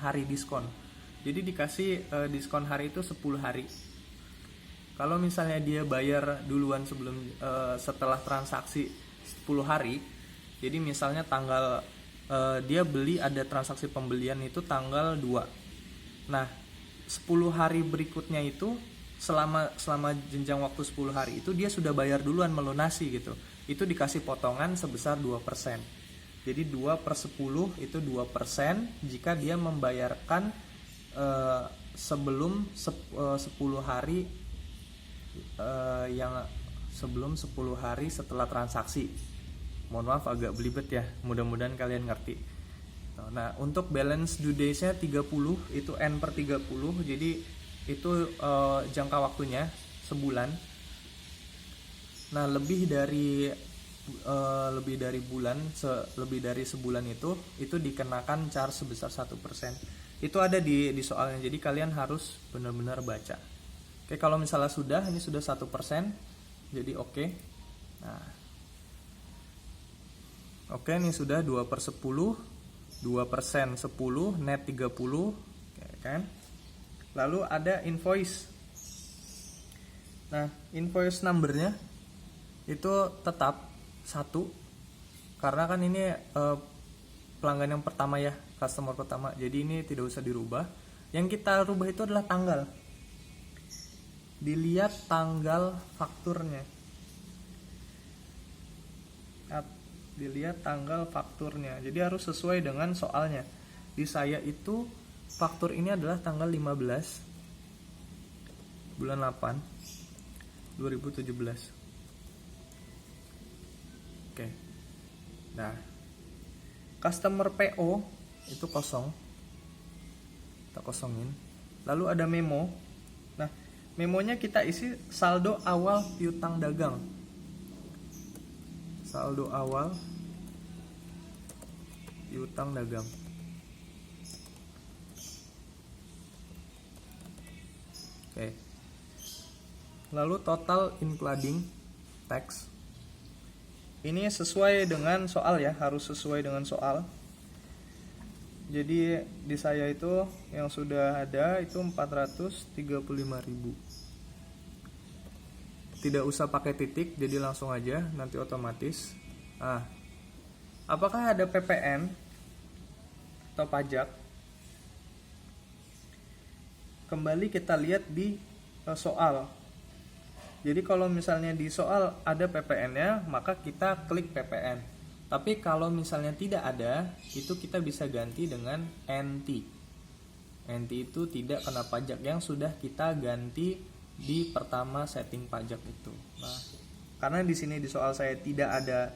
hari diskon. Jadi dikasih diskon hari itu 10 hari. Kalau misalnya dia bayar duluan setelah transaksi 10 hari, jadi misalnya tanggal dia beli, ada transaksi pembelian itu tanggal 2. Nah, 10 hari berikutnya itu selama jenjang waktu 10 hari itu dia sudah bayar duluan, melunasi gitu. Itu dikasih potongan sebesar 2%. Jadi 2/10 itu 2% jika dia membayarkan sebelum 10 hari yang sebelum 10 hari setelah transaksi. Mohon maaf agak belibet ya, mudah-mudahan kalian ngerti. Nah, untuk balance due days-nya 30, itu N/30, jadi itu jangka waktunya sebulan. Nah, lebih dari sebulan itu dikenakan charge sebesar 1%. Itu ada di soalnya, jadi kalian harus benar-benar baca. Oke, kalau misalnya ini sudah 1%, jadi oke. Nah, oke, ini sudah 2/10, 2% 10, net 30, oke, kan? Lalu ada invoice. Nah, invoice numbernya itu tetap 1, karena kan ini pelanggan yang pertama ya, customer pertama, jadi ini tidak usah dirubah. Yang kita rubah itu adalah tanggal. Dilihat tanggal fakturnya. Jadi harus sesuai dengan soalnya. Di saya itu faktur ini adalah tanggal 15 bulan 8 2017. Oke. Nah, customer PO itu kosong, kita kosongin. Lalu ada memo. Nah, memonya kita isi saldo awal piutang dagang. Saldo awal piutang dagang. Oke. Lalu total including tax. Ini sesuai dengan soal ya, harus sesuai dengan soal. Jadi di saya itu yang sudah ada itu 435.000. Tidak usah pakai titik, jadi langsung aja, nanti otomatis. Nah, apakah ada PPN atau pajak? Kembali kita lihat di soal. Jadi kalau misalnya di soal ada PPN-nya, maka kita klik PPN. Tapi kalau misalnya tidak ada, itu kita bisa ganti dengan NT. NT itu tidak kena pajak, yang sudah kita ganti di pertama setting pajak itu. Nah, karena di sini di soal saya tidak ada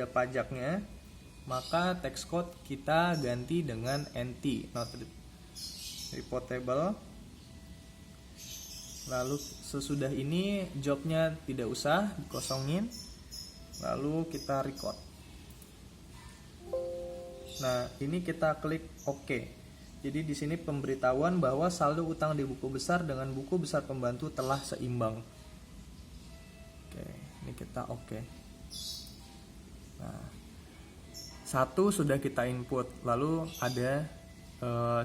pajaknya, maka tax code kita ganti dengan NT, not reportable. Lalu sesudah ini jobnya tidak usah dikosongin, lalu kita record. Nah, ini kita klik OK. Jadi di sini pemberitahuan bahwa saldo utang di buku besar dengan buku besar pembantu telah seimbang. Oke, ini kita OK. Nah, 1 sudah kita input, lalu ada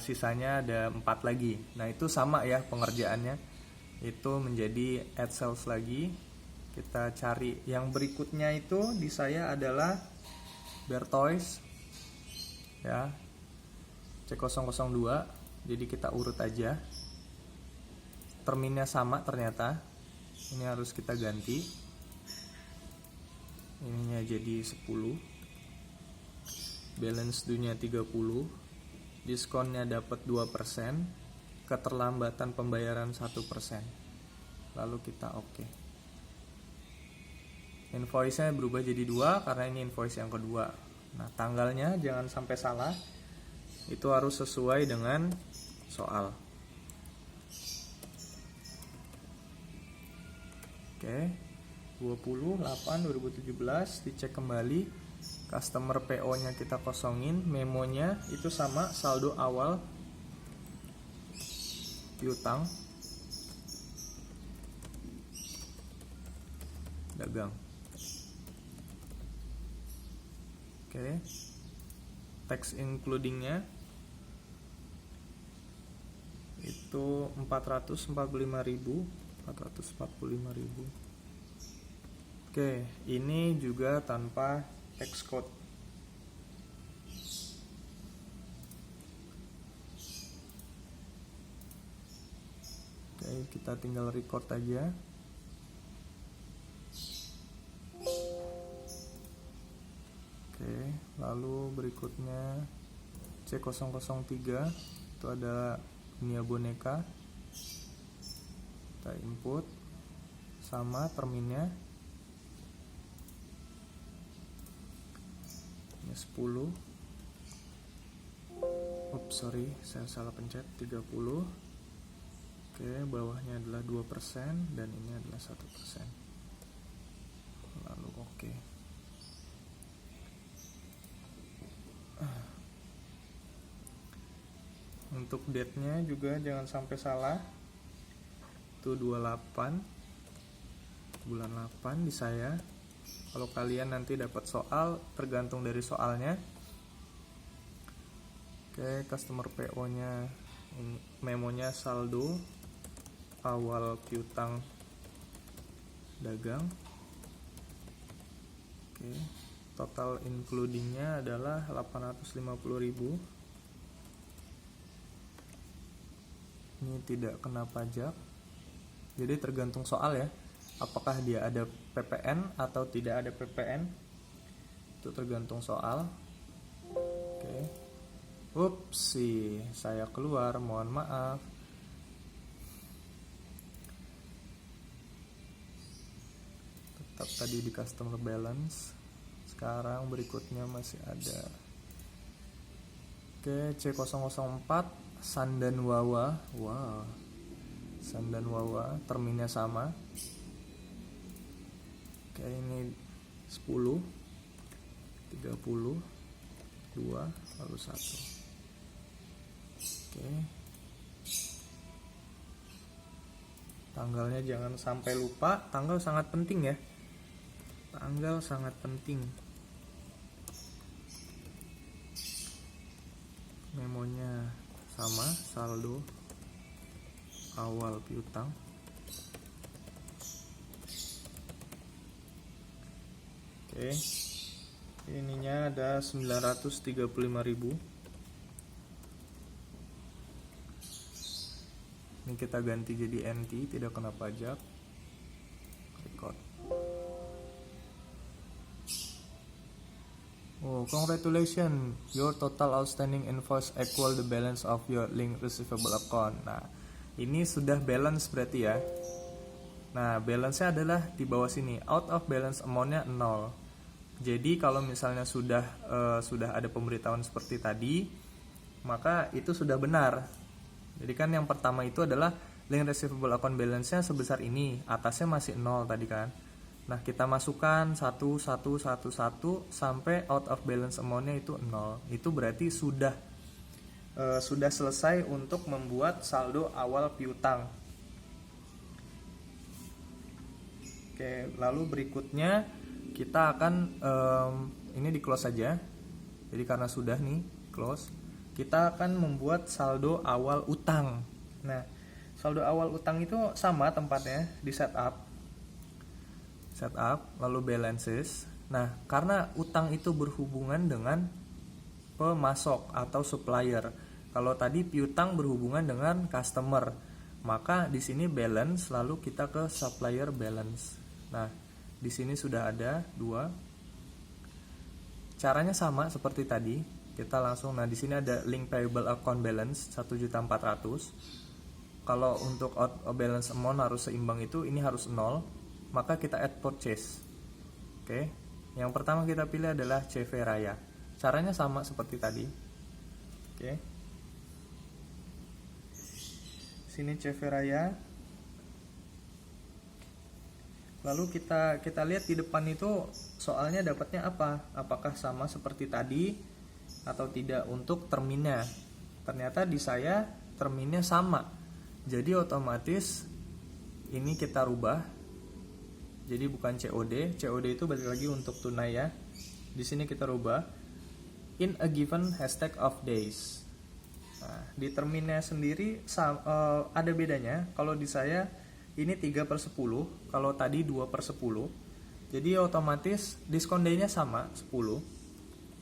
sisanya ada 4 lagi. Nah, itu sama ya pengerjaannya. Itu menjadi add sales lagi. Kita cari yang berikutnya, itu di saya adalah Bertoys ya, C002. Jadi kita urut aja, terminnya sama ternyata. Ini harus kita ganti, ininya jadi 10, balance due-nya 30, diskonnya dapat 2%, keterlambatan pembayaran 1%. Lalu kita OK. Invoice-nya berubah jadi 2 karena ini invoice yang kedua. Nah, tanggalnya jangan sampai salah. Itu harus sesuai dengan soal. Oke. 28/2017 dicek kembali. Customer PO-nya kita kosongin, memonya itu sama, saldo awal piutang dagang. Oke. tax includingnya itu 445.000. Oke, ini juga tanpa tax code. Oke, kita tinggal record aja. Oke, lalu berikutnya C003 itu ada dunia boneka. Kita input sama terminnya. Ini 10. Oops, sorry, saya salah pencet. 30. Oke, bawahnya adalah 2% dan ini adalah 1%. Lalu oke. Untuk date-nya juga jangan sampai salah. Itu 28 bulan 8 di saya. Kalau kalian nanti dapat soal tergantung dari soalnya. Oke, customer PO-nya memonya saldo awal piutang dagang. Oke, total includingnya adalah 850.000. Ini tidak kena pajak. Jadi tergantung soal ya, apakah dia ada PPN atau tidak ada PPN. Itu tergantung soal. Oke. Upsi, saya keluar, mohon maaf. Tetap tadi di customer balance. Sekarang berikutnya masih ada. Oke, C004 Sandan Wawa. Wow, Sandan Wawa, terminnya sama. Oke, ini 10, 30, 2, lalu 1. Oke, tanggalnya jangan sampai lupa. Tanggal sangat penting ya. Tanggal sangat penting. Memonya sama, saldo awal piutang. Oke, ininya ada 935.000. Ini kita ganti jadi NT, tidak kena pajak. Record. Oh, congratulations, your total outstanding invoice equal the balance of your link receivable account. Nah, ini sudah balance berarti ya. Nah, balance-nya adalah di bawah sini. Out of balance amount-nya 0. Jadi kalau misalnya sudah ada pemberitahuan seperti tadi, maka itu sudah benar. Jadi kan yang pertama itu adalah link receivable account balance-nya sebesar ini, atasnya masih 0 tadi kan. Nah, kita masukkan 1 sampai out of balance amount-nya itu 0. Itu berarti sudah selesai untuk membuat saldo awal piutang. Oke, lalu berikutnya kita akan ini di close saja. Jadi karena sudah nih close, kita akan membuat saldo awal utang. Nah, saldo awal utang itu sama tempatnya di setup, lalu balances. Nah, karena utang itu berhubungan dengan pemasok atau supplier. Kalau tadi piutang berhubungan dengan customer, maka di sini balance lalu kita ke supplier balance. Nah, di sini sudah ada 2. Caranya sama seperti tadi. Kita langsung, nah di sini ada link payable account balance 1.400.000. Kalau untuk out of balance amount harus seimbang itu, ini harus 0. Maka kita add purchase. Oke. Yang pertama kita pilih adalah CV Raya. Caranya sama seperti tadi. Oke. Sini CV Raya. Lalu kita lihat di depan itu soalnya dapatnya apa? Apakah sama seperti tadi atau tidak untuk terminnya? Ternyata di saya terminnya sama. Jadi otomatis ini kita rubah. Jadi bukan COD itu balik lagi untuk tunai ya. Di sini kita rubah in a given hashtag of days. Nah, di terminnya sendiri ada bedanya. Kalau di saya ini 3/10, kalau tadi 2/10. Jadi otomatis diskon day-nya sama 10.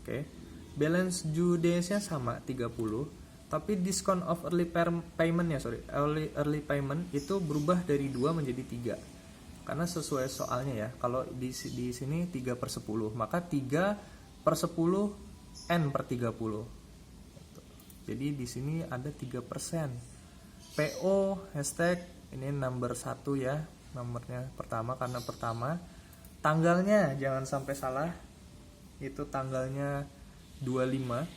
Oke. Balance due days-nya sama 30. Tapi diskon of early payment early payment itu berubah dari 2 menjadi 3. Karena sesuai soalnya ya. Kalau di sini 3/10, maka 3/10 N/30. Jadi di sini ada 3%. PO hashtag ini number 1 ya, nomornya pertama karena pertama. Tanggalnya jangan sampai salah. Itu tanggalnya 25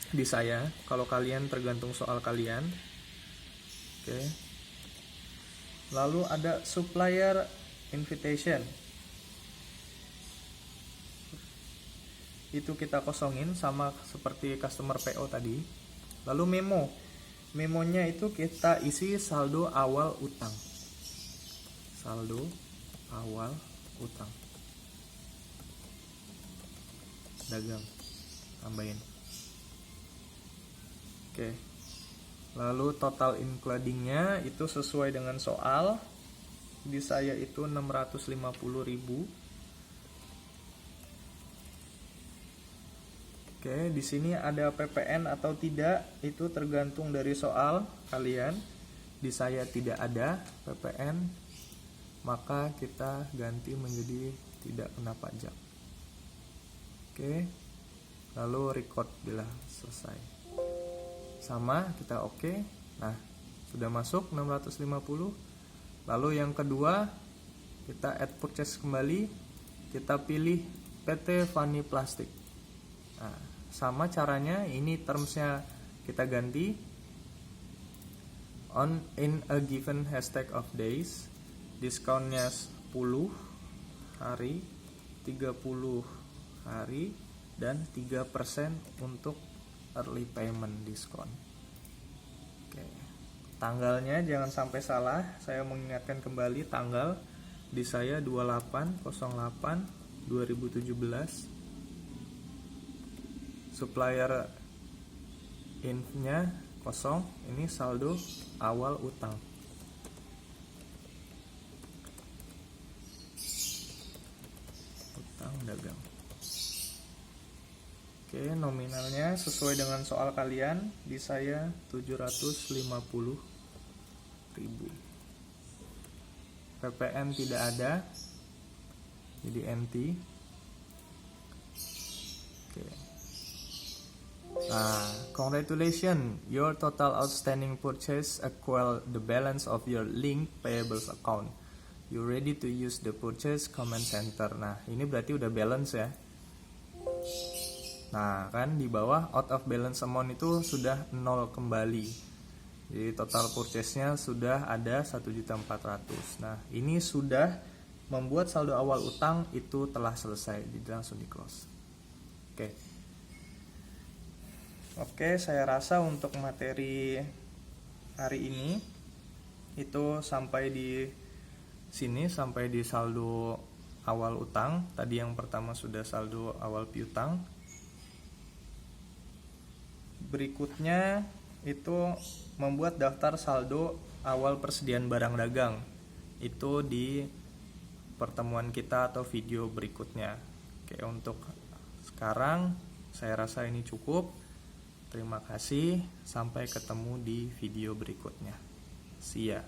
di saya. Kalau kalian tergantung soal kalian. Oke. Lalu ada supplier invitation. Itu kita kosongin sama seperti customer PO tadi. Lalu memonya itu kita isi saldo awal utang. Saldo awal utang dagang, tambahin. Oke. Lalu total includingnya itu sesuai dengan soal. Di saya itu 650.000. Oke, di sini ada PPN atau tidak, itu tergantung dari soal kalian. Di saya tidak ada PPN, maka kita ganti menjadi tidak kena pajak. Oke, lalu record bila selesai. Sama, kita oke. Nah, sudah masuk 650. Lalu yang kedua, kita add purchase kembali. Kita pilih PT Fani Plastik. Nah, sama caranya, ini termsnya kita ganti in a given hashtag of days. Diskonnya 10 hari, 30 hari, dan 3% untuk early payment diskon. Oke. Tanggalnya jangan sampai salah. Saya mengingatkan kembali tanggal di saya 28/08/2017. Supplier inf-nya kosong. Ini saldo awal utang. Utang dagang. Oke, nominalnya sesuai dengan soal kalian. Di saya 750.000. PPN tidak ada, jadi NT. Oke. Nah, congratulations, your total outstanding purchase equal the balance of your linked payables account. You ready to use the purchase command center. Nah, ini berarti udah balance ya. Nah, kan di bawah out of balance amount itu sudah 0 kembali. Jadi total purchase-nya sudah ada 1.400.000. Nah, ini sudah membuat saldo awal utang itu telah selesai. Jadi langsung di close. Oke, saya rasa untuk materi hari ini itu sampai di sini, sampai di saldo awal utang. Tadi yang pertama sudah saldo awal piutang. Berikutnya itu membuat daftar saldo awal persediaan barang dagang. Itu di pertemuan kita atau video berikutnya. Oke, untuk sekarang saya rasa ini cukup. Terima kasih, sampai ketemu di video berikutnya. See ya.